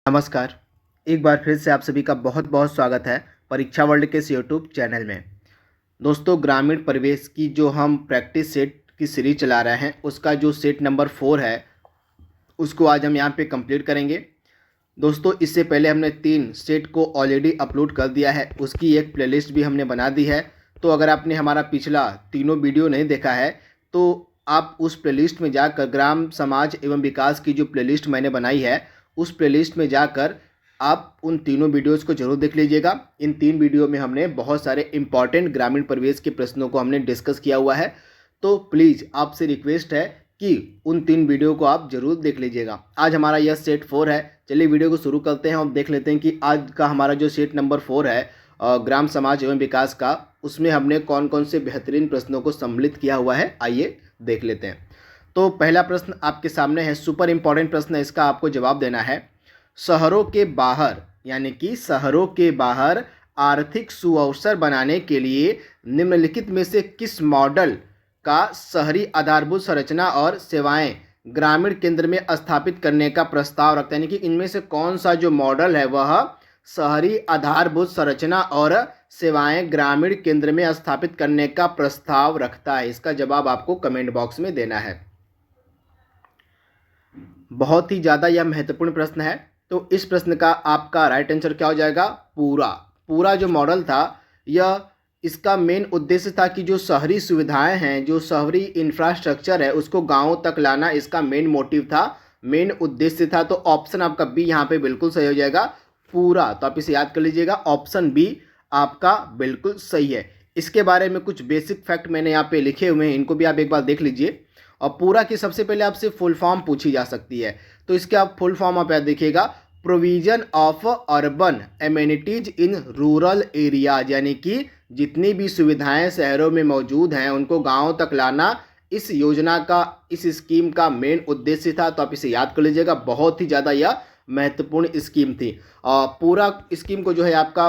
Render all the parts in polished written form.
नमस्कार। एक बार फिर से आप सभी का बहुत बहुत स्वागत है परीक्षा वर्ल्ड के इस यूट्यूब चैनल में। दोस्तों, ग्रामीण परिवेश की जो हम प्रैक्टिस सेट की सीरीज चला रहे हैं उसका जो सेट नंबर 4 है उसको आज हम यहाँ पे कंप्लीट करेंगे। दोस्तों, इससे पहले हमने 3 सेट को ऑलरेडी अपलोड कर दिया है, उसकी एक प्लेलिस्ट भी हमने बना दी है। तो अगर आपने हमारा पिछला तीनों वीडियो नहीं देखा है तो आप उस प्लेलिस्ट में जाकर ग्राम समाज एवं विकास की जो प्लेलिस्ट मैंने बनाई है उस प्लेलिस्ट में जाकर आप उन तीनों वीडियोस को जरूर देख लीजिएगा। इन 3 वीडियो में हमने बहुत सारे इंपॉर्टेंट ग्रामीण परिवेश के प्रश्नों को हमने डिस्कस किया हुआ है। तो प्लीज़ आपसे रिक्वेस्ट है कि उन 3 वीडियो को आप जरूर देख लीजिएगा। आज हमारा यह सेट 4 है। चलिए वीडियो को शुरू करते हैं और देख लेते हैं कि आज का हमारा जो सेट नंबर 4 है ग्राम समाज एवं विकास का, उसमें हमने कौन कौन से बेहतरीन प्रश्नों को सम्मिलित किया हुआ है, आइए देख लेते हैं। तो पहला प्रश्न आपके सामने है, सुपर इंपॉर्टेंट प्रश्न है, इसका आपको जवाब देना है। शहरों के बाहर यानी कि शहरों के बाहर आर्थिक सुअवसर बनाने के लिए निम्नलिखित में से किस मॉडल का शहरी आधारभूत संरचना और सेवाएं ग्रामीण केंद्र में स्थापित करने का प्रस्ताव रखता है? यानी कि इनमें से कौन सा जो मॉडल है वह शहरी आधारभूत संरचना और सेवाएं ग्रामीण केंद्र में स्थापित करने का प्रस्ताव रखता है? इसका जवाब आपको कमेंट बॉक्स में देना है। बहुत ही ज़्यादा यह महत्वपूर्ण प्रश्न है। तो इस प्रश्न का आपका राइट आंसर क्या हो जाएगा? पूरा जो मॉडल था यह इसका मेन उद्देश्य था कि जो शहरी सुविधाएं हैं, जो शहरी इंफ्रास्ट्रक्चर है, उसको गांवों तक लाना इसका मेन मोटिव था, मेन उद्देश्य था। तो ऑप्शन आपका बी यहाँ पे बिल्कुल सही हो जाएगा, पूरा। तो आप इसे याद कर लीजिएगा, ऑप्शन बी आपका बिल्कुल सही है। इसके बारे में कुछ बेसिक फैक्ट मैंने यहाँ पे लिखे हुए हैं, इनको भी आप एक बार देख लीजिए। और पूरा की सबसे पहले आपसे फुल फॉर्म पूछी जा सकती है, तो इसके आप फुल फॉर्म आप याद देखिएगा, provision of urban amenities in rural areas, यानी कि जितनी भी सुविधाएं शहरों में मौजूद हैं उनको गांवों तक लाना इस योजना का, इस स्कीम का मेन उद्देश्य था। तो आप इसे याद कर लीजिएगा, बहुत ही ज़्यादा यह महत्वपूर्ण स्कीम थी। पूरा स्कीम को जो है आपका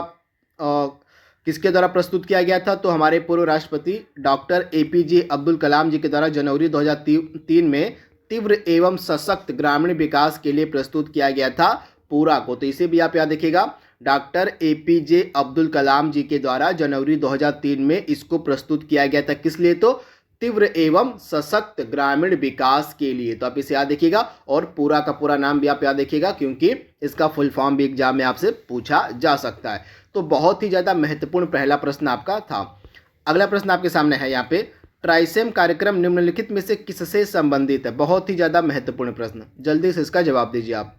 किसके द्वारा प्रस्तुत किया गया था? तो हमारे पूर्व राष्ट्रपति डॉक्टर APJ अब्दुल कलाम जी के द्वारा जनवरी 2003 में तीव्र एवं सशक्त ग्रामीण विकास के लिए प्रस्तुत किया गया था पूरा को। तो इसे भी आप याद रखिएगा, डॉक्टर APJ अब्दुल कलाम जी के द्वारा जनवरी 2003 में इसको प्रस्तुत किया गया था। किस लिए? तो तीव्र एवं सशक्त ग्रामीण विकास के लिए। तो आप इसे याद रखिएगा और पूरा का पूरा नाम भी आप याद रखिएगा, क्योंकि इसका फुल फॉर्म भी एग्जाम में आपसे पूछा जा सकता है। तो बहुत ही ज़्यादा महत्वपूर्ण पहला प्रश्न आपका था। अगला प्रश्न आपके सामने है यहाँ पे, ट्राइसेम कार्यक्रम निम्नलिखित में से किससे संबंधित है? बहुत ही ज़्यादा महत्वपूर्ण प्रश्न, जल्दी से इसका जवाब दीजिए आप।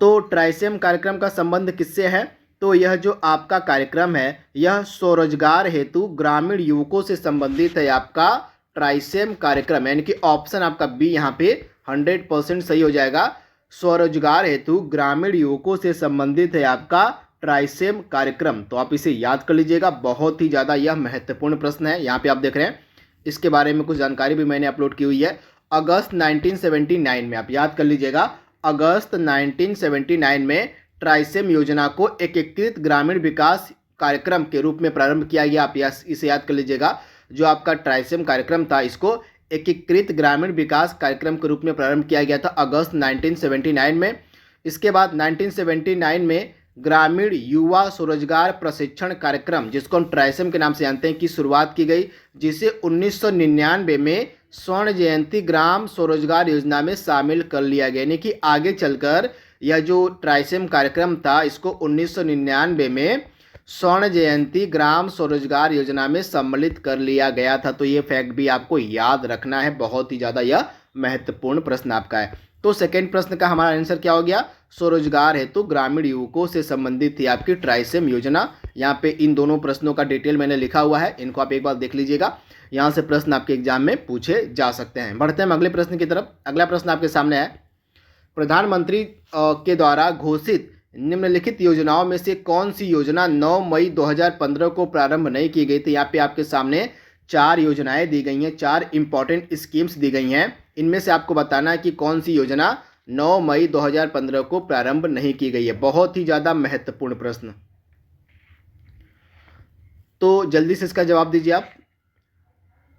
तो ट्राइसेम कार्यक्रम का संबंध किससे है? तो यह जो आपका कार्यक्रम है यह स्वरोजगार हेतु ग्रामीण युवकों से संबंधित है, आपका ट्राइसेम कार्यक्रम। यानी कि ऑप्शन आपका बी यहाँ पे 100% सही हो जाएगा, स्वरोजगार हेतु ग्रामीण युवकों से संबंधित है आपका ट्राइसेम कार्यक्रम। तो आप इसे याद कर लीजिएगा, बहुत ही ज़्यादा यह महत्वपूर्ण प्रश्न है। यहाँ पे आप देख रहे हैं, इसके बारे में कुछ जानकारी भी मैंने अपलोड की हुई है। अगस्त 1979 में, आप याद कर लीजिएगा, अगस्त 1979 में ट्राइसेम योजना को एकीकृत ग्रामीण विकास कार्यक्रम के रूप में प्रारंभ किया गया। आप इसे याद कर लीजिएगा, जो आपका ट्राइसेम कार्यक्रम था इसको एकीकृत ग्रामीण विकास कार्यक्रम के रूप में प्रारंभ किया गया था अगस्त 1979 में। इसके बाद 1979 में ग्रामीण युवा स्वरोजगार प्रशिक्षण कार्यक्रम, जिसको हम ट्राइसेम के नाम से जानते हैं, की शुरुआत की गई, जिसे 1999 में स्वर्ण जयंती ग्राम स्वरोजगार योजना में शामिल कर लिया गया। यानी कि आगे चलकर यह जो ट्राइसेम कार्यक्रम था इसको 1999 में स्वर्ण जयंती ग्राम स्वरोजगार योजना में सम्मिलित कर लिया गया था। तो ये फैक्ट भी आपको याद रखना है, बहुत ही ज़्यादा यह महत्वपूर्ण प्रश्न आपका है। तो सेकंड प्रश्न का हमारा आंसर क्या हो गया? स्वरोजगार हेतु ग्रामीण युवकों से संबंधित थी आपकी ट्राइसेम योजना। यहाँ पे इन दोनों प्रश्नों का डिटेल मैंने लिखा हुआ है, इनको आप एक बार देख लीजिएगा, यहाँ से प्रश्न आपके एग्जाम में पूछे जा सकते हैं। बढ़ते हैं अगले प्रश्न की तरफ। अगला प्रश्न आपके सामने है, प्रधानमंत्री के द्वारा घोषित निम्नलिखित योजनाओं में से कौन सी योजना 9 मई 2015 को प्रारंभ नहीं की गई थी? यहाँ पे आपके सामने 4 योजनाएं दी गई हैं, 4 इंपॉर्टेंट स्कीम्स दी गई हैं। इनमें से आपको बताना है कि कौन सी योजना 9 मई 2015 को प्रारंभ नहीं की गई है। बहुत ही ज़्यादा महत्वपूर्ण प्रश्न, तो जल्दी से इसका जवाब दीजिए आप।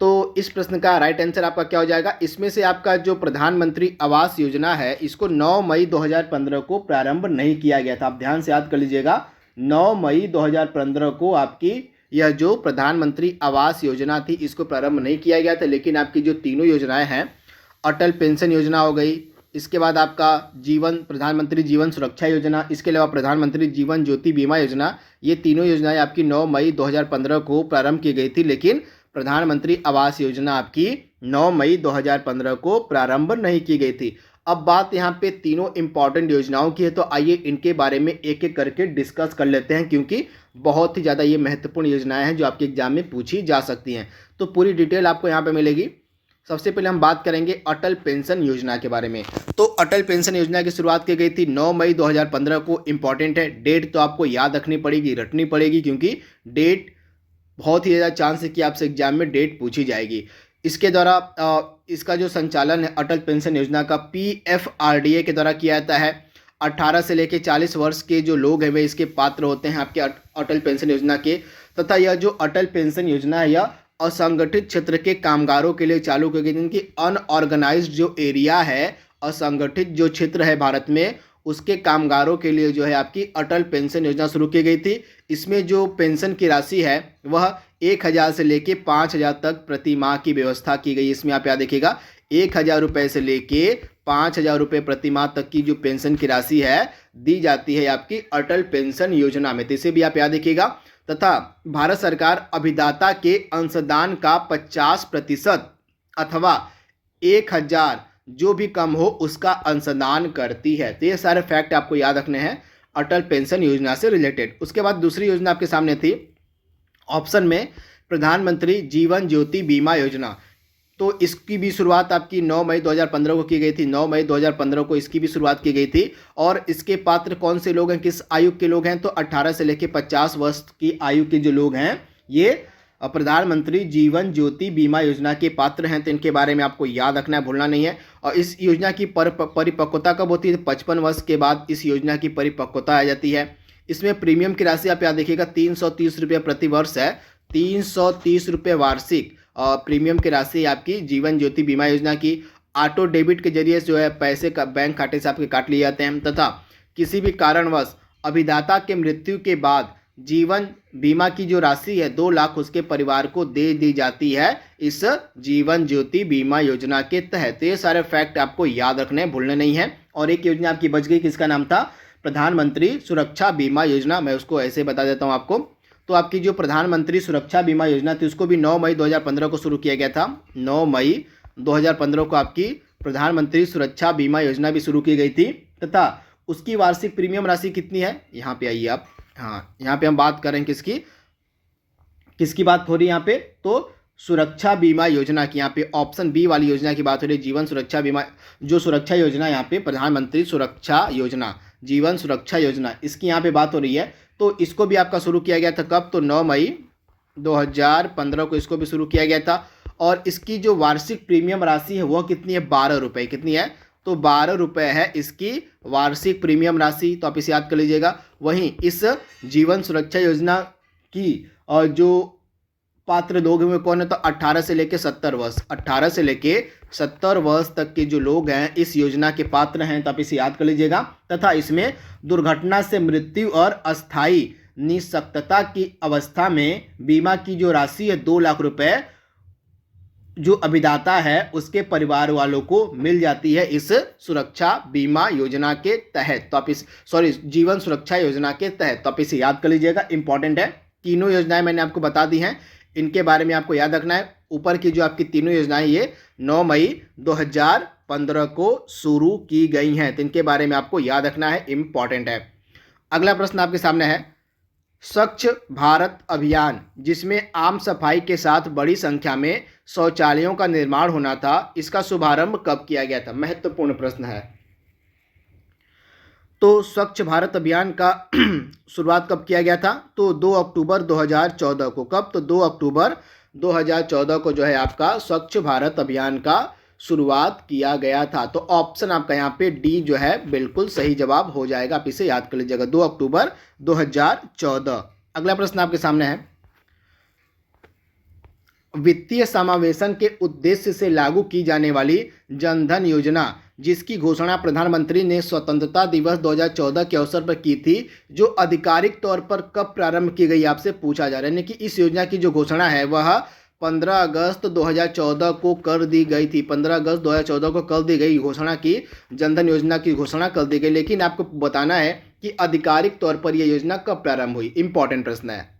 तो इस प्रश्न का राइट आंसर आपका क्या हो जाएगा? इसमें से आपका जो प्रधानमंत्री आवास योजना है इसको 9 मई 2015 को प्रारंभ नहीं किया गया था। आप ध्यान से याद कर लीजिएगा, 9 मई 2015 को आपकी यह जो प्रधानमंत्री आवास योजना थी इसको प्रारंभ नहीं किया गया था। लेकिन आपकी जो तीनों योजनाएं हैं, अटल पेंशन योजना हो गई, इसके बाद आपका प्रधानमंत्री जीवन सुरक्षा योजना, इसके अलावा प्रधानमंत्री जीवन ज्योति बीमा योजना, ये तीनों योजनाएं आपकी 9 मई 2015 को प्रारंभ की गई थी। लेकिन प्रधानमंत्री आवास योजना आपकी 9 मई 2015 को प्रारंभ नहीं की गई थी। अब बात यहाँ पे तीनों इंपॉर्टेंट योजनाओं की है, तो आइए इनके बारे में एक एक करके डिस्कस कर लेते हैं, क्योंकि बहुत ही ज़्यादा ये महत्वपूर्ण योजनाएं हैं जो आपके एग्जाम में पूछी जा सकती हैं। तो पूरी डिटेल आपको यहाँ पे मिलेगी। सबसे पहले हम बात करेंगे अटल पेंशन योजना के बारे में। तो अटल पेंशन योजना की शुरुआत की गई थी 9 मई 2015 को। इंपॉर्टेंट है, डेट तो आपको याद रखनी पड़ेगी, रटनी पड़ेगी, क्योंकि डेट बहुत ही ज़्यादा चांस है कि आपसे एग्जाम में डेट पूछी जाएगी। इसके द्वारा इसका जो संचालन है अटल पेंशन योजना का PFRDA के द्वारा किया जाता है। 18 से लेकर 40 वर्ष के जो लोग हैं वे इसके पात्र होते हैं आपके अटल पेंशन योजना के। तथा यह जो अटल पेंशन योजना है यह असंगठित क्षेत्र के कामगारों के लिए चालू की गई, जिनकी अनऑर्गेनाइज्ड जो एरिया है, असंगठित जो क्षेत्र है भारत में, उसके कामगारों के लिए जो है आपकी अटल पेंशन योजना शुरू की गई थी। इसमें जो पेंशन की राशि है वह 1000 से लेके 5000 तक प्रति माह की व्यवस्था की गई। इसमें आप याद देखिएगा, 1000 रुपये से लेके 5000 रुपये प्रति माह तक की जो पेंशन की राशि है दी जाती है आपकी अटल पेंशन योजना में। तो इसे भी आप याद देखिएगा। तथा भारत सरकार अभिदाता के अंशदान का 50% अथवा 1000 जो भी कम हो उसका अंशदान करती है। तो ये सारे फैक्ट आपको याद रखने हैं अटल पेंशन योजना से रिलेटेड। उसके बाद दूसरी योजना आपके सामने थी ऑप्शन में प्रधानमंत्री जीवन ज्योति बीमा योजना। तो इसकी भी शुरुआत आपकी 9 मई 2015 को की गई थी। 9 मई 2015 को इसकी भी शुरुआत की गई थी। और इसके पात्र कौन से लोग हैं, किस आयु के लोग हैं? तो 18 से लेकर 50 वर्ष की आयु के जो लोग हैं ये प्रधानमंत्री जीवन ज्योति बीमा योजना के पात्र हैं। तो इनके बारे में आपको याद रखना है, भूलना नहीं है। और इस योजना की परिपक्वता कब होती है? 55 वर्ष के बाद इस योजना की परिपक्वता आ जाती है। इसमें प्रीमियम की राशि आप याद देखिएगा 330 रुपये प्रति वर्ष है। 330 रुपये वार्षिक प्रीमियम की राशि आपकी जीवन ज्योति बीमा योजना की। ऑटो डेबिट के जरिए जो है पैसे का बैंक खाते से आपके काट लिए जाते हैं। तथा किसी भी कारणवश अभिदाता के मृत्यु के बाद जीवन बीमा की जो राशि है 2 लाख उसके परिवार को दे दी जाती है इस जीवन ज्योति बीमा योजना के तहत। ये सारे फैक्ट आपको याद रखने, भूलने नहीं है। और एक योजना आपकी बच गई, किसका नाम था? प्रधानमंत्री सुरक्षा बीमा योजना। मैं उसको ऐसे बता देता हूँ आपको। तो आपकी जो प्रधानमंत्री सुरक्षा बीमा योजना थी उसको भी 9 मई 2015 को शुरू किया गया था। 9 मई 2015 को आपकी प्रधानमंत्री सुरक्षा बीमा योजना भी शुरू की गई थी। तथा उसकी वार्षिक प्रीमियम राशि कितनी है? यहाँ पे आइए आप। हाँ, यहाँ पे हम बात करें किसकी बात हो रही है यहाँ पे? तो सुरक्षा बीमा योजना की। यहाँ पे ऑप्शन बी वाली योजना की बात हो रही है, जीवन सुरक्षा बीमा। जो सुरक्षा योजना यहाँ पे प्रधानमंत्री सुरक्षा योजना, जीवन सुरक्षा योजना, इसकी यहाँ पे बात हो रही है। तो इसको भी आपका शुरू किया गया था कब? तो 9 मई 2015 को इसको भी शुरू किया गया था। और इसकी जो वार्षिक प्रीमियम राशि है वह कितनी है? 12 रुपये। कितनी है? तो 12 रुपये है इसकी वार्षिक प्रीमियम राशि। तो आप इसे याद कर लीजिएगा। वहीं इस जीवन सुरक्षा योजना की और जो पात्र लोग हैं वो कौन है? तो 18 से लेकर 70 वर्ष, 18 से लेकर 70 वर्ष तक के जो लोग हैं इस योजना के पात्र हैं। तो आप इसे याद कर लीजिएगा। तथा इसमें दुर्घटना से मृत्यु और अस्थायी निःशक्तता की अवस्था में बीमा की जो राशि है 2 लाख रुपए जो अभिदाता है उसके परिवार वालों को मिल जाती है इस सुरक्षा बीमा योजना के तहत। तो आप जीवन सुरक्षा योजना के तहत। तो आप इसे याद कर लीजिएगा, इंपॉर्टेंट है। तीनों योजनाएं मैंने आपको बता दी हैं, इनके बारे में आपको याद रखना है। ऊपर की जो आपकी तीनों योजनाएं ये 9 मई 2015 को शुरू की गई हैं। तो इनके बारे में आपको याद रखना है, इंपॉर्टेंट है। अगला प्रश्न आपके सामने है स्वच्छ भारत अभियान, जिसमें आम सफाई के साथ बड़ी संख्या में शौचालयों का निर्माण होना था, इसका शुभारंभ कब किया गया था? महत्वपूर्ण प्रश्न है। तो स्वच्छ भारत अभियान का शुरुआत कब किया गया था? तो 2 अक्टूबर 2014 को। कब? तो 2 अक्टूबर 2014 को जो है आपका स्वच्छ भारत अभियान का शुरुआत किया गया था। तो ऑप्शन आपका यहाँ पे डी जो है बिल्कुल सही जवाब हो जाएगा। आप इसे याद कर लीजिएगा, 2 अक्टूबर 2014। अगला प्रश्न आपके सामने है वित्तीय समावेशन के उद्देश्य से लागू की जाने वाली जनधन योजना, जिसकी घोषणा प्रधानमंत्री ने स्वतंत्रता दिवस 2014 के अवसर पर की थी, जो आधिकारिक तौर पर कब प्रारंभ की गई आपसे पूछा जा रहा है। यानी कि इस योजना की जो घोषणा है वह 15 अगस्त 2014 को कर दी गई थी। 15 अगस्त 2014 को कर दी गई घोषणा की, जनधन योजना की घोषणा कर दी गई। लेकिन आपको बताना है कि आधिकारिक तौर पर यह योजना कब प्रारंभ हुई। इंपॉर्टेंट प्रश्न है।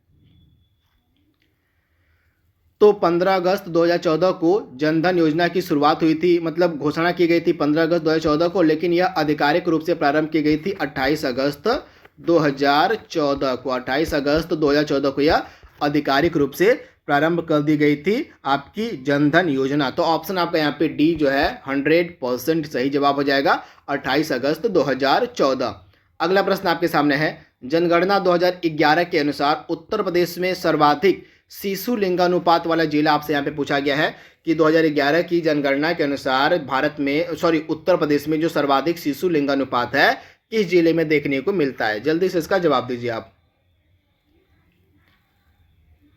तो 15 अगस्त 2014 को जनधन योजना की शुरुआत हुई थी, मतलब घोषणा की गई थी 15 अगस्त 2014 को, लेकिन यह आधिकारिक रूप से प्रारंभ की गई थी 28 अगस्त 2014 को। 28 अगस्त 2014 को यह आधिकारिक रूप से प्रारंभ कर दी गई थी आपकी जनधन योजना। तो ऑप्शन आपका यहाँ पे डी जो है 100% सही जवाब हो जाएगा, 28 अगस्त 2014। अगला प्रश्न आपके सामने है, जनगणना 2011 के अनुसार उत्तर प्रदेश में सर्वाधिक शिशु लिंगानुपात वाला जिला आपसे यहाँ पे पूछा गया है कि 2011 की जनगणना के अनुसार उत्तर प्रदेश में जो सर्वाधिक शिशु लिंगानुपात है किस जिले में देखने को मिलता है। जल्दी से इसका जवाब दीजिए आप।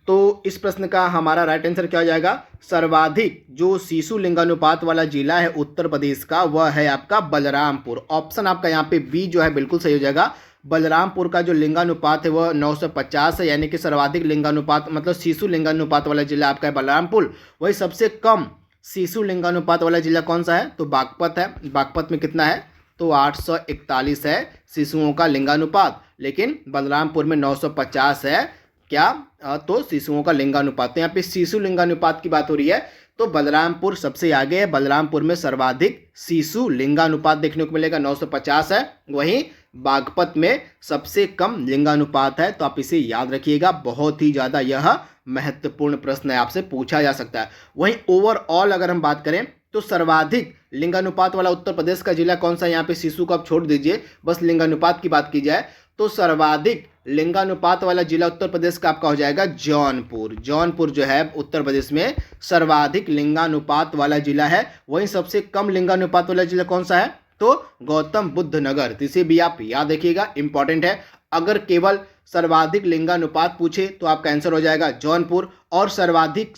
तो इस प्रश्न का हमारा राइट आंसर क्या हो जाएगा, सर्वाधिक जो शिशु लिंगानुपात वाला जिला है उत्तर प्रदेश का वह है आपका बलरामपुर। ऑप्शन आपका यहाँ पे बी जो है बिल्कुल सही हो जाएगा। बलरामपुर का जो लिंगानुपात है वह 950 है, यानी कि सर्वाधिक लिंगानुपात मतलब शिशु लिंगानुपात वाला जिला आपका है बलरामपुर। वही सबसे कम शिशु लिंगानुपात वाला जिला कौन सा है, तो बागपत है। बागपत में कितना है, तो 841 है शिशुओं का लिंगानुपात, लेकिन बलरामपुर में 950 है क्या, तो शिशुओं का लिंगानुपात। तो यहाँ पे शिशु लिंगानुपात की बात हो रही है तो बलरामपुर सबसे आगे है। बलरामपुर में सर्वाधिक शिशु लिंगानुपात देखने को मिलेगा, 950 है। वहीं बागपत में सबसे कम लिंगानुपात है। तो आप इसे याद रखिएगा, बहुत ही ज़्यादा यह महत्वपूर्ण प्रश्न है, आपसे पूछा जा सकता है। वहीं ओवरऑल अगर हम बात करें तो सर्वाधिक लिंगानुपात वाला उत्तर प्रदेश का जिला कौन सा, यहाँ पे शिशु को आप छोड़ दीजिए, बस लिंगानुपात की बात की जाए तो सर्वाधिक लिंगानुपात वाला जिला उत्तर प्रदेश का आपका हो जाएगा जौनपुर। जौनपुर जो है उत्तर प्रदेश में सर्वाधिक लिंगानुपात वाला जिला है। वहीं सबसे कम लिंगानुपात वाला जिला कौन सा है, तो गौतम बुद्ध नगर। तो इसे भी आप याद रखिएगा, इंपॉर्टेंट है। अगर केवल सर्वाधिक लिंगानुपात पूछे तो आपका आंसर हो जाएगा जौनपुर, और सर्वाधिक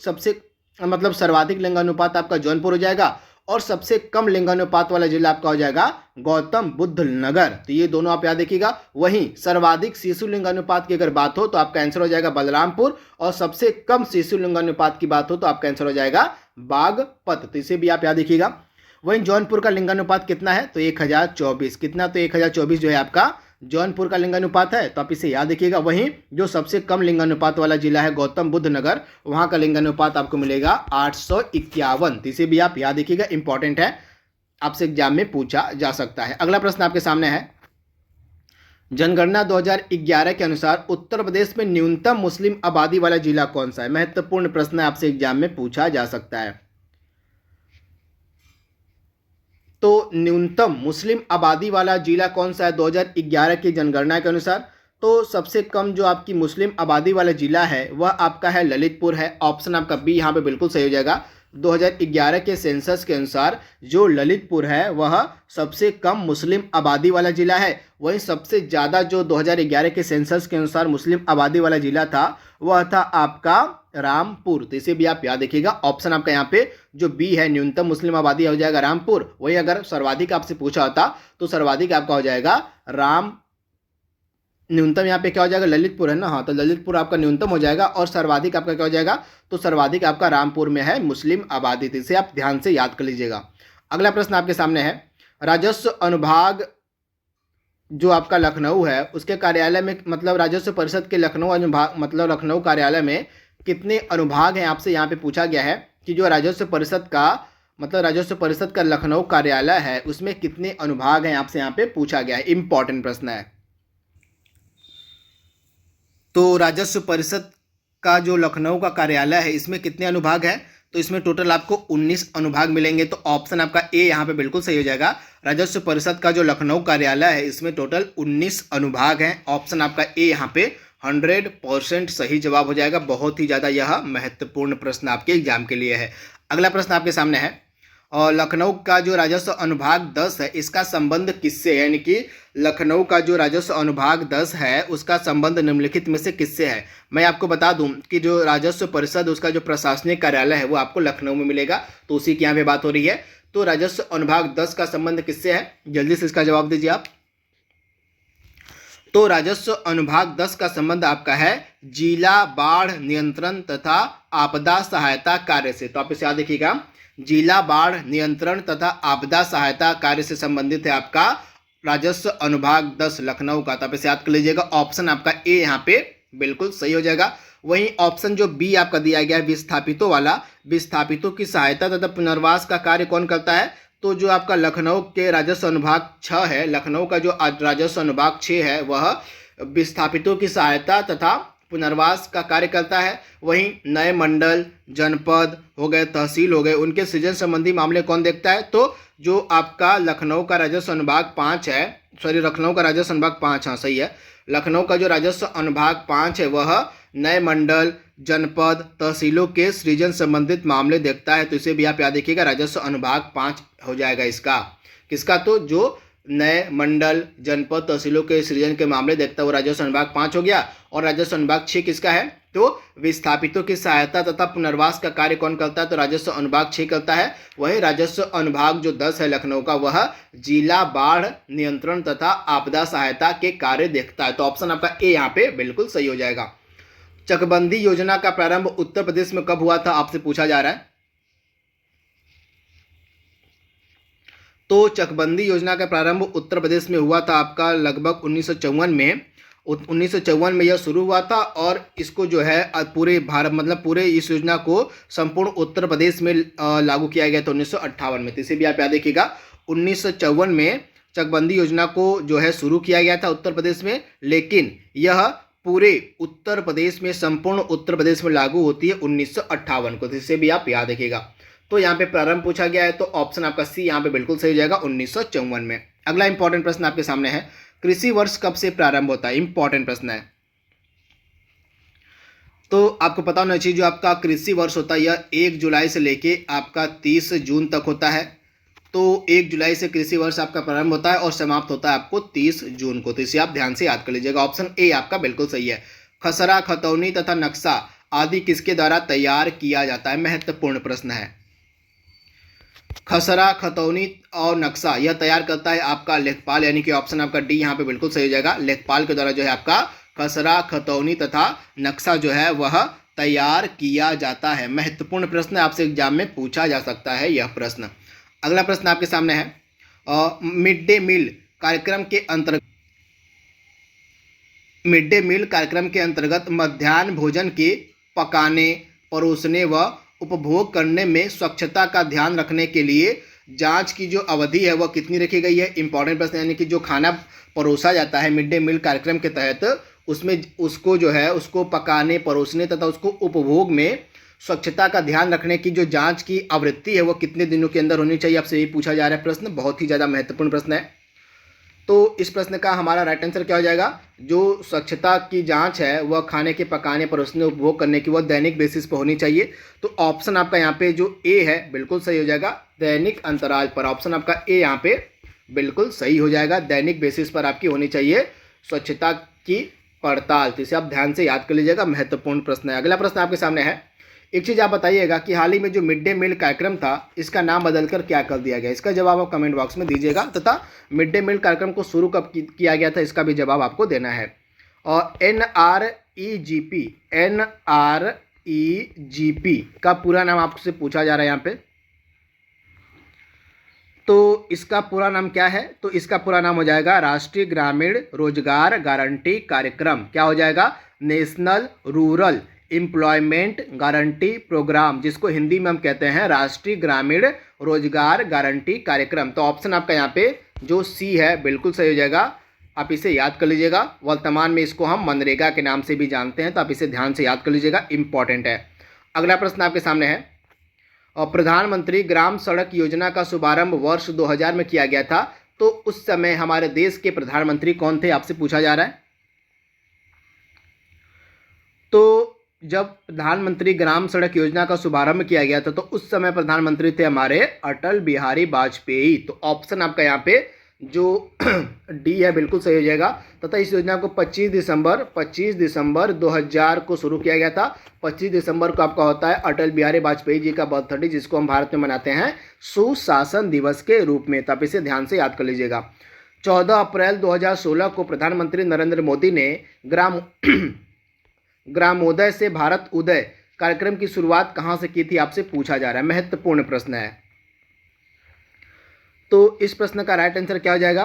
लिंगानुपात आपका जौनपुर हो जाएगा, और सबसे कम लिंगानुपात वाला जिला आपका हो जाएगा गौतम बुद्ध नगर। तो ये दोनों आप याद रखिएगा। वहीं सर्वाधिक शिशु लिंगानुपात की अगर बात हो तो आपका आंसर हो जाएगा बलरामपुर, और सबसे कम शिशु लिंगानुपात की बात हो तो आपका आंसर हो जाएगा बागपत। तो इसे भी आप याद रखिएगा। वहीं जौनपुर का लिंगानुपात कितना है, तो 1024। कितना, तो 1024 जो है आपका जौनपुर का लिंगानुपात है। तो आप इसे याद रखिएगा। वहीं जो सबसे कम लिंगानुपात वाला जिला है गौतम बुद्ध नगर, वहां का लिंगानुपात आपको मिलेगा 851। तो इसे भी आप याद रखिएगा, इंपॉर्टेंट है, आपसे एग्जाम में पूछा जा सकता है। अगला प्रश्न आपके सामने है, जनगणना 2011 के अनुसार उत्तर प्रदेश में न्यूनतम मुस्लिम आबादी वाला जिला कौन सा है। महत्वपूर्ण प्रश्न है, आपसे एग्जाम में पूछा जा सकता है। तो न्यूनतम मुस्लिम आबादी वाला जिला कौन सा है 2011 की जनगणना के अनुसार, तो सबसे कम जो आपकी मुस्लिम आबादी वाला जिला है वह आपका है ललितपुर है। ऑप्शन आपका बी यहाँ पे बिल्कुल सही हो जाएगा। 2011 के सेंसस के अनुसार जो ललितपुर है वह सबसे कम मुस्लिम आबादी वाला जिला है। वहीं सबसे ज़्यादा जो 2011 के सेंसस के अनुसार मुस्लिम आबादी वाला जिला था वह था आपका रामपुर। तो इसे भी आप याद रखिएगा। ऑप्शन आपका यहाँ पे जो बी है न्यूनतम मुस्लिम आबादी हो जाएगा रामपुर। वही अगर सर्वाधिक आपसे पूछा होता तो सर्वाधिक आपका हो जाएगा न्यूनतम यहाँ पे क्या हो जाएगा, ललितपुर है ना, हाँ, तो ललितपुर आपका न्यूनतम हो जाएगा, और सर्वाधिक आपका क्या हो जाएगा, तो सर्वाधिक आपका रामपुर में है मुस्लिम आबादी। तो इसे आप ध्यान से याद कर लीजिएगा। अगला प्रश्न आपके सामने है, राजस्व अनुभाग जो आपका लखनऊ है उसके कार्यालय में, मतलब राजस्व परिषद के लखनऊ अनुभाग मतलब लखनऊ कार्यालय में कितने अनुभाग हैं, आपसे यहाँ पे पूछा गया है कि जो राजस्व परिषद का लखनऊ कार्यालय है उसमें कितने अनुभाग हैं, आपसे यहाँ पे पूछा गया है। इंपॉर्टेंट प्रश्न है। तो राजस्व परिषद का जो लखनऊ का कार्यालय है इसमें कितने अनुभाग हैं, तो इसमें टोटल आपको 19 अनुभाग मिलेंगे। तो ऑप्शन आपका ए यहाँ पे बिल्कुल सही हो जाएगा। राजस्व परिषद का जो लखनऊ कार्यालय है इसमें टोटल 19 अनुभाग हैं। ऑप्शन आपका ए यहाँ पे 100% सही जवाब हो जाएगा। बहुत ही ज़्यादा यह महत्वपूर्ण प्रश्न आपके एग्जाम के लिए है। अगला प्रश्न आपके सामने है, और लखनऊ का जो राजस्व अनुभाग 10 है इसका संबंध किससे है, यानी कि लखनऊ का जो राजस्व अनुभाग 10 है उसका संबंध निम्नलिखित में से किससे है। मैं आपको बता दूं कि जो राजस्व परिषद उसका जो प्रशासनिक कार्यालय है वो आपको लखनऊ में मिलेगा, तो उसी की यहाँ पे बात हो रही है। तो राजस्व अनुभाग 10 का संबंध किससे है, जल्दी से इसका जवाब दीजिए आप। तो राजस्व अनुभाग 10 का संबंध आपका है जिला बाढ़ नियंत्रण तथा आपदा सहायता कार्य से। तो आप इसे याद रखिएगा, जिला बाढ़ नियंत्रण तथा आपदा सहायता कार्य से संबंधित है आपका राजस्व अनुभाग 10 लखनऊ का। तो आप इसे याद कर लीजिएगा, ऑप्शन आपका ए यहाँ पे बिल्कुल सही हो जाएगा। वहीं ऑप्शन जो बी आपका दिया गया है विस्थापितों वाला, विस्थापितों की सहायता तथा पुनर्वास का कार्य कौन करता है, तो जो आपका लखनऊ के राजस्व अनुभाग 6 है, लखनऊ का जो राजस्व अनुभाग 6 है वह विस्थापितों की सहायता तथा पुनर्वास का कार्य करता है। वहीं नए मंडल, जनपद हो गए, तहसील हो गए, उनके सृजन संबंधी मामले कौन देखता है, तो जो आपका लखनऊ का राजस्व अनुभाग 5 है, सॉरी लखनऊ का राजस्व अनुभाग 5, हाँ सही है, लखनऊ का जो राजस्व अनुभाग 5 है वह नए मंडल, जनपद, तहसीलों के सृजन संबंधित मामले देखता है। तो इसे भी आप याद रखिएगा, राजस्व अनुभाग 5 हो जाएगा इसका, किसका, तो जो नए मंडल, जनपद, तहसीलों के सृजन के मामले देखता है वो राजस्व अनुभाग 5 हो गया। और राजस्व अनुभाग 6 किसका है, तो विस्थापितों की सहायता तथा पुनर्वास का कार्य कौन करता है, तो राजस्व अनुभाग 6 करता है। वही राजस्व अनुभाग जो 10 है लखनऊ का वह जिला बाढ़ नियंत्रण तथा आपदा सहायता के कार्य देखता है। तो ऑप्शन आपका ए यहाँ पे बिल्कुल सही हो जाएगा। चकबंदी योजना का प्रारंभ उत्तर प्रदेश में कब हुआ था, आपसे पूछा जा रहा है। तो चकबंदी योजना का प्रारंभ उत्तर प्रदेश में हुआ था आपका लगभग 1954 में। 1954 में यह शुरू हुआ था और इसको जो है पूरे भारत मतलब पूरे इस योजना को संपूर्ण उत्तर प्रदेश में लागू किया गया था 1958 में। तो इसे भी आप याद रखिएगा, 1954 में चकबंदी योजना को जो है शुरू किया गया था उत्तर प्रदेश में, लेकिन यह पूरे उत्तर प्रदेश में संपूर्ण उत्तर प्रदेश में लागू होती है 1958 को। तो इसे भी आप याद रखिएगा। तो यहाँ पे प्रारंभ पूछा गया है तो ऑप्शन आपका सी यहाँ पे बिल्कुल सही हो जाएगा 1954 में। अगला इंपॉर्टेंट प्रश्न आपके सामने है, कृषि वर्ष कब से प्रारंभ होता है, इंपॉर्टेंट प्रश्न है। तो आपको पता होना चाहिए जो आपका कृषि वर्ष होता है यह 1 जुलाई से लेके आपका 30 जून तक होता है। तो 1 जुलाई से कृषि वर्ष आपका प्रारंभ होता है और समाप्त होता है आपको 30 जून को। तो इसे आप ध्यान से याद कर लीजिएगा, ऑप्शन ए आपका बिल्कुल सही है। खसरा, खतौनी तथा नक्शा आदि किसके द्वारा तैयार किया जाता है, महत्वपूर्ण प्रश्न है। खसरा, खतौनी और नक्शा यह तैयार करता है आपका लेखपाल, यानी कि ऑप्शन आपका डी यहाँ पे बिल्कुल सही हो जाएगा। लेखपाल के द्वारा जो है आपका खसरा, खतौनी तथा नक्शा जो है वह तैयार किया जाता है। महत्वपूर्ण प्रश्न आपसे एग्जाम में पूछा जा सकता है यह प्रश्न। अगला प्रश्न आपके सामने है, मिड डे मील कार्यक्रम के अंतर्गत मध्याह्न भोजन के पकाने, परोसने व उपभोग करने में स्वच्छता का ध्यान रखने के लिए जांच की जो अवधि है वह कितनी रखी गई है। इंपॉर्टेंट प्रश्न, यानी कि जो खाना परोसा जाता है मिड डे मील कार्यक्रम के तहत उसमें उसको जो है उसको पकाने, परोसने तथा उसको उपभोग में स्वच्छता का ध्यान रखने की जो जांच की आवृत्ति है वो कितने दिनों के अंदर होनी चाहिए, आपसे यही पूछा जा रहा है प्रश्न। बहुत ही ज़्यादा महत्वपूर्ण प्रश्न है। तो इस प्रश्न का हमारा राइट आंसर क्या हो जाएगा, जो स्वच्छता की जांच है वह खाने के पकाने, परोसने, उपभोग करने की वह दैनिक बेसिस पर होनी चाहिए। तो ऑप्शन आपका यहाँ पे जो ए है बिल्कुल सही हो जाएगा, दैनिक अंतराल पर। ऑप्शन आपका ए यहाँ पे बिल्कुल सही हो जाएगा, दैनिक बेसिस पर आपकी होनी चाहिए स्वच्छता की पड़ताल। तो इसे आप ध्यान से याद कर लीजिएगा, महत्वपूर्ण प्रश्न है। अगला प्रश्न आपके सामने है, एक चीज़ आप बताइएगा कि हाल ही में जो मिड डे मील कार्यक्रम था इसका नाम बदलकर क्या कर दिया गया। इसका जवाब आप कमेंट बॉक्स में दीजिएगा तथा मिड डे मील कार्यक्रम को शुरू कब किया गया था इसका भी जवाब आपको देना है। और NREGP का पूरा नाम आपसे पूछा जा रहा है यहाँ पे। तो इसका पूरा नाम क्या है, तो इसका पूरा नाम हो जाएगा राष्ट्रीय ग्रामीण रोजगार गारंटी कार्यक्रम। क्या हो जाएगा, national rural employment guarantee programme, जिसको हिंदी में हम कहते हैं राष्ट्रीय ग्रामीण रोजगार गारंटी कार्यक्रम। तो ऑप्शन आपका यहाँ पे जो सी है बिल्कुल सही हो जाएगा, आप इसे याद कर लीजिएगा। वर्तमान में इसको हम मनरेगा के नाम से भी जानते हैं, तो आप इसे ध्यान से याद कर लीजिएगा, इंपॉर्टेंट है। अगला प्रश्न आपके सामने है, और प्रधानमंत्री ग्राम सड़क योजना का शुभारंभ वर्ष 2000 में किया गया था। तो उस समय हमारे देश के प्रधानमंत्री कौन थे, आपसे पूछा जा रहा है। तो जब प्रधानमंत्री ग्राम सड़क योजना का शुभारंभ किया गया था तो उस समय प्रधानमंत्री थे हमारे अटल बिहारी वाजपेयी। तो ऑप्शन आपका यहाँ पे जो डी है बिल्कुल सही हो जाएगा। तथा इस योजना को 25 दिसंबर 2000 को शुरू किया गया था। 25 दिसंबर को आपका होता है अटल बिहारी वाजपेयी जी का बर्थडे, जिसको हम भारत में मनाते हैं सुशासन दिवस के रूप में। तो आप इसे ध्यान से याद कर लीजिएगा। 14 अप्रैल 2016 को प्रधानमंत्री नरेंद्र मोदी ने ग्रामोदय से भारत उदय कार्यक्रम की शुरुआत कहां से की थी, आपसे पूछा जा रहा है। महत्वपूर्ण प्रश्न है। तो इस प्रश्न का राइट आंसर क्या हो जाएगा?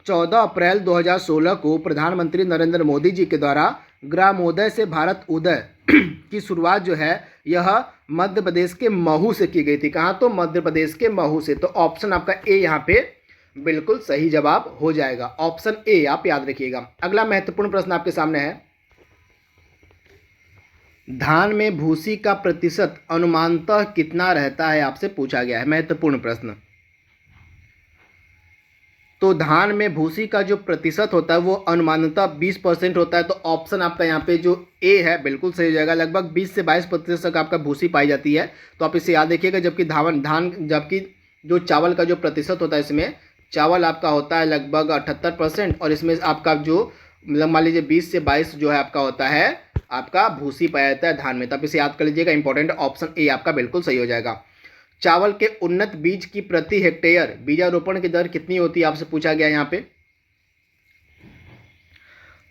14 अप्रैल 2016 को प्रधानमंत्री नरेंद्र मोदी जी के द्वारा ग्रामोदय से भारत उदय की शुरुआत जो है यह मध्य प्रदेश के महू से की गई थी। कहाँ? तो मध्य प्रदेश के महू से। तो ऑप्शन आपका ए यहाँ पे बिल्कुल सही जवाब हो जाएगा। ऑप्शन ए आप याद रखिएगा। अगला महत्वपूर्ण प्रश्न आपके सामने है, धान में भूसी का प्रतिशत अनुमानतः कितना रहता है, आपसे पूछा गया है। महत्वपूर्ण प्रश्न। तो धान में भूसी का जो प्रतिशत होता है वो अनुमानतः 20% होता है। तो ऑप्शन आपका यहाँ पे जो ए है बिल्कुल सही हो जाएगा। लगभग 20 से 22% तक आपका भूसी पाई जाती है। तो आप इसे याद रखिएगा। जबकि जो चावल का जो प्रतिशत होता है, इसमें चावल आपका होता है लगभग 78% और इसमें आपका जो मान लीजिए 20 से 22 जो है आपका होता है आपका भूसी पाया जाता है धान में। तो आप इसे याद कर लीजिएगा। इंपॉर्टेंट ऑप्शन ए आपका बिल्कुल सही हो जाएगा। चावल के उन्नत बीज की प्रति हेक्टेयर बीजारोपण की दर कितनी होती है, आपसे पूछा गया यहाँ पे।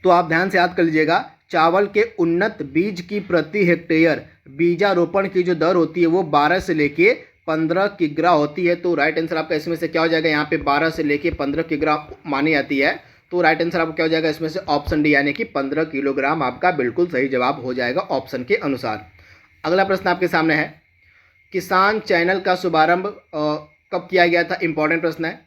तो आप ध्यान से याद कर लीजिएगा। चावल के उन्नत बीज की प्रति हेक्टेयर बीजारोपण की जो दर होती है वो 12 से लेके 15 किग्रा होती है। तो राइट आंसर आपका इसमें से क्या हो जाएगा? यहाँ पे 12 से लेके 15 किग्रा मानी जाती है। तो राइट आंसर आपका क्या हो जाएगा इसमें से? ऑप्शन डी यानी कि 15 किलोग्राम आपका बिल्कुल सही जवाब हो जाएगा ऑप्शन के अनुसार। अगला प्रश्न आपके सामने है, किसान चैनल का शुभारंभ कब किया गया था? इंपॉर्टेंट प्रश्न है।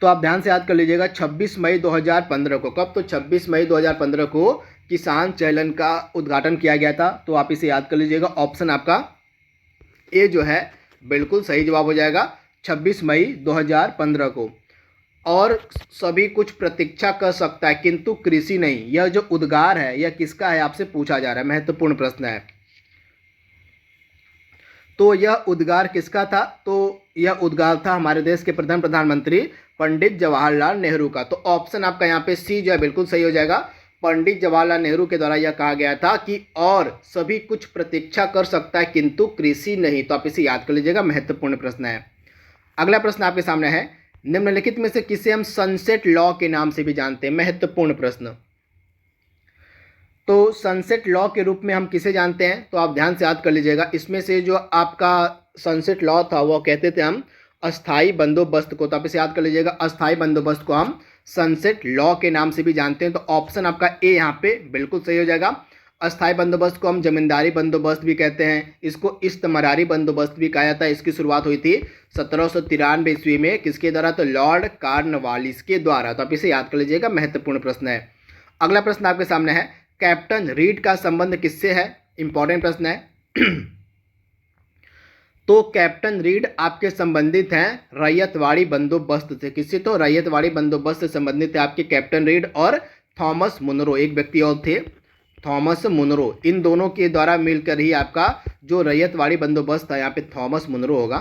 तो आप ध्यान से याद कर लीजिएगा। 26 मई 2015 को। कब? तो 26 मई 2015 को किसान चैनल का उद्घाटन किया गया था। तो आप इसे याद कर लीजिएगा। ऑप्शन आपका ए जो है बिल्कुल सही जवाब हो जाएगा 26 मई 2015 को। और सभी कुछ प्रतीक्षा कर सकता है किंतु कृषि नहीं, यह जो उद्गार है यह किसका है, आपसे पूछा जा रहा है। महत्वपूर्ण प्रश्न है। तो यह उद्गार किसका था? तो यह उद्गार था हमारे देश के प्रथम प्रधानमंत्री पंडित जवाहरलाल नेहरू का। तो ऑप्शन आपका यहाँ पे सी जो है बिल्कुल सही हो जाएगा। पंडित जवाहरलाल नेहरू के द्वारा यह कहा गया था कि और सभी कुछ प्रतीक्षा कर सकता है किंतु कृषि नहीं। तो आप इसे याद कर लीजिएगा। महत्वपूर्ण प्रश्न है। अगला प्रश्न आपके सामने है, निम्नलिखित में से किसे हम सनसेट लॉ के नाम से भी जानते हैं? महत्वपूर्ण प्रश्न। तो सनसेट लॉ के रूप में हम किसे जानते हैं? तो आप ध्यान से याद कर लीजिएगा। इसमें से जो आपका सनसेट लॉ था वो कहते थे हम अस्थाई बंदोबस्त को। तो आप इसे याद कर लीजिएगा। अस्थाई बंदोबस्त को हम सनसेट लॉ के नाम से भी जानते हैं। तो ऑप्शन आपका ए यहाँ पे बिल्कुल सही हो जाएगा। अस्थाई बंदोबस्त को हम जमींदारी बंदोबस्त भी कहते हैं। इसको इस्तमरारी बंदोबस्त भी कहा जाता है। इसकी शुरुआत हुई थी 1793 ईस्वी में। किसके द्वारा? तो लॉर्ड कॉर्नवालिस के द्वारा। तो आप इसे याद कर लीजिएगा। महत्वपूर्ण प्रश्न है। अगला प्रश्न आपके सामने है, कैप्टन रीड का संबंध किससे है? इंपॉर्टेंट प्रश्न है। तो कैप्टन रीड आपके संबंधित हैं रैयतवाड़ी बंदोबस्त से। किससे? तो रैयतवाड़ी बंदोबस्त से संबंधित है आपके कैप्टन रीड और थॉमस मुनरो। एक व्यक्ति और थे थॉमस मुनरो। इन दोनों के द्वारा मिलकर ही आपका जो रैयतवाड़ी बंदोबस्त है, यहाँ पे थॉमस मुनरो होगा।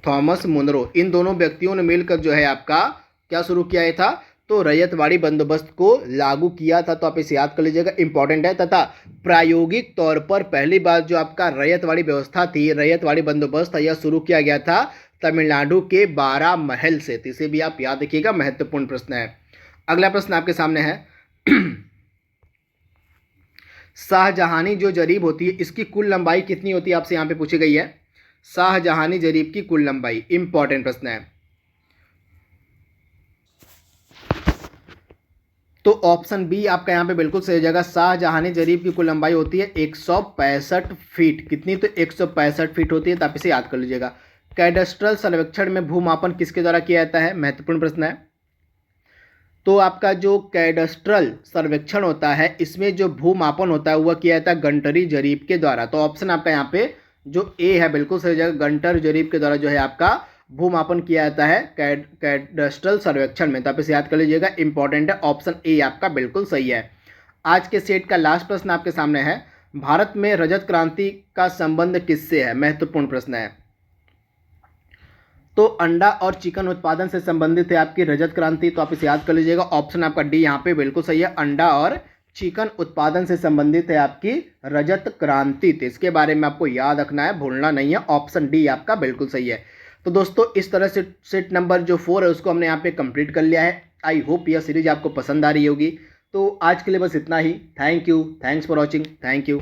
थॉमस मुनरो, इन दोनों व्यक्तियों ने मिलकर जो है आपका क्या शुरू किया था? तो रैयतवाड़ी बंदोबस्त को लागू किया था। तो आप इसे याद कर लीजिएगा। इंपॉर्टेंट है। तथा प्रायोगिक तौर पर पहली बार जो आपका रैयतवाड़ी व्यवस्था थी, रैयतवाड़ी बंदोबस्त था, यह शुरू किया गया था तमिलनाडु के बारामहल से। तो इसे भी आप याद रखिएगा। महत्वपूर्ण प्रश्न है। अगला प्रश्न आपके सामने है, शाहजहानी जो जरीब होती है इसकी कुल लंबाई कितनी होती है? आपसे यहाँ पे पूछी गई है शाहजहानी जरीब की कुल लंबाई। इंपॉर्टेंट प्रश्न है। तो ऑप्शन बी आपका यहाँ पे बिल्कुल सही हो जाएगा। शाहजहानी जरीब की कुल लंबाई होती है 165 फीट। कितनी? तो 165 फीट होती है। तो आप इसे याद कर लीजिएगा। कैडस्ट्रल सर्वेक्षण में भूमापन किसके द्वारा किया जाता है? महत्वपूर्ण प्रश्न है। तो आपका जो कैडस्ट्रल सर्वेक्षण होता है इसमें जो भूमापन होता है वह किया जाता है गंटरी जरीब के द्वारा। तो ऑप्शन आपका यहाँ पे जो ए है बिल्कुल सही हो जाएगा। गंटर जरीब के द्वारा जो है आपका भूमापन किया जाता है कैडस्ट्रल सर्वेक्षण में। तो आप इसे याद कर लीजिएगा, इंपॉर्टेंट है। ऑप्शन ए आपका बिल्कुल सही है। आज के सेट का लास्ट प्रश्न आपके सामने है, भारत में रजत क्रांति का संबंध किससे है? महत्वपूर्ण प्रश्न है। तो अंडा और चिकन उत्पादन से संबंधित है आपकी रजत क्रांति। तो आप इसे याद कर लीजिएगा, ऑप्शन आपका डी यहाँ पे बिल्कुल सही है। अंडा और चिकन उत्पादन से संबंधित है आपकी रजत क्रांति। तो इसके बारे में आपको याद रखना है, भूलना नहीं है। ऑप्शन डी आपका बिल्कुल सही है। तो दोस्तों इस तरह से सेट नंबर जो 4 है उसको हमने यहाँ पे कंप्लीट कर लिया है। आई होप यह सीरीज आपको पसंद आ रही होगी। तो आज के लिए बस इतना ही। Thank you, thanks for watching, thank you.